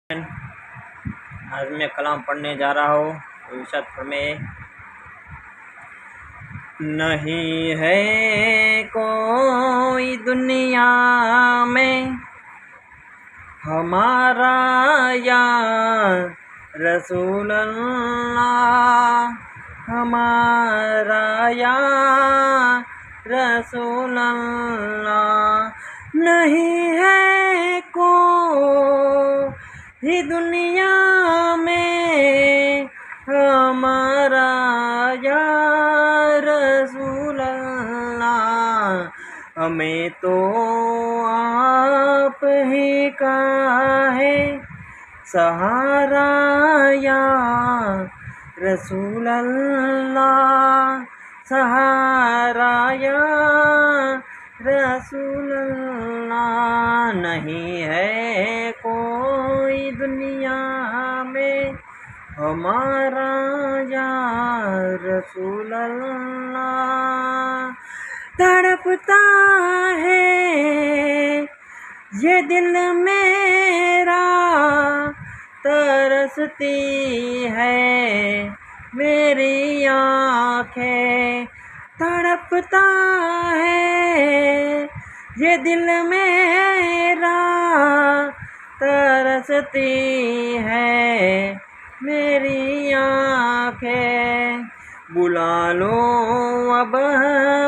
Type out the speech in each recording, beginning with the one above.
आज मैं कलाम पढ़ने जा रहा हूँ। इरशाद फरमाए, नहीं है कोई दुनिया में हमारा या रसूल अल्लाह, हमारा या रसूल अल्लाह। नहीं है कोई दुनिया में हमारा या रसूल अल्लाह, हमें तो आप ही का है सहारा या रसूल अल्लाह, सहारा या रसूल अल्लाह। नहीं है कोई दुनिया में हमारा या रसूल अल्लाह। तड़पता है ये दिल मेरा, तरसती है मेरी आँखें। तड़पता है ये दिल मेरा, तरसती है मेरी आँखें। बुला लो अब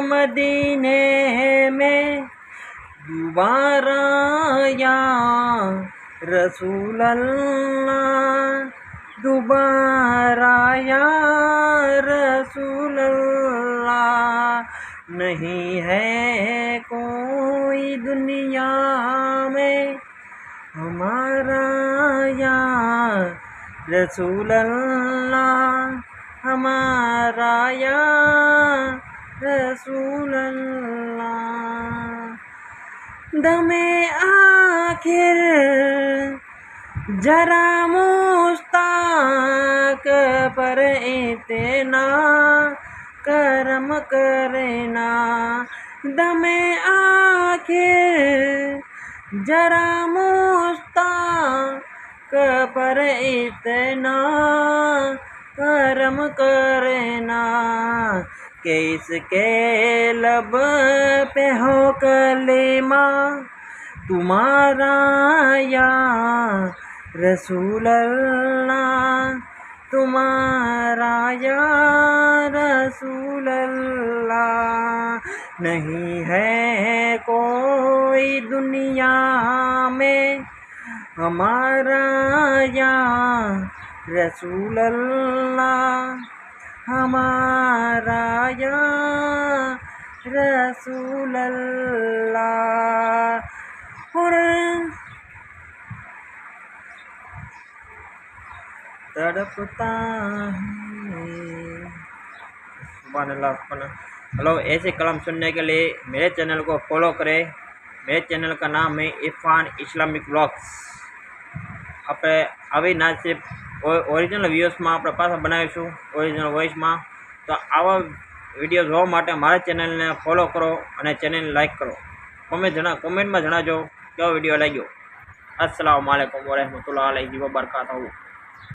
मदीने में दोबारा या रसूल अल्लाह, दोबारा या रसूल अल्लाह। नहीं है कोई दुनिया में हमारा या रसूल अल्लाह, हमारा या रसूल अल्लाह। दमे आखिर जरा मुश्ताक पर इतना करम करना। दमे आखिर जरा मुश्ताक पर इतना करम करना, कि इसके लब पे हो कलेमा तुम्हारा या रसूल अल्लाह, तुम्हारा या रसूल अल्लाह। नहीं है कोई दुनिया में हमारा या रसूल अल्लाह, हमारा या रसूल अल्लाह। और तड़पता है। सुभान अल्लाह, सुभान अल्लाह। हेलो, ऐसे कलाम सुनने के लिए मेरे चैनल को फॉलो करें। मेरे चैनल का नाम है इरफान इस्लामिक व्लॉग्स। આપણે આવી નાચે ઓરિજિનલ વિડીયોઝમાં આપણે પાછા બનાવીશું ઓરિજિનલ વોઇસમાં। તો આવા વિડીયો જોવા માટે મારા ચેનલને ફોલો કરો અને ચેનલને લાઇક કરો। કોમેન્ટમાં જણાવજો કેવો વિડીયો લાગ્યો। અસ્સલામુ અલૈકુમ વરહમતુલ્લાહિ વબરકાતુહુ।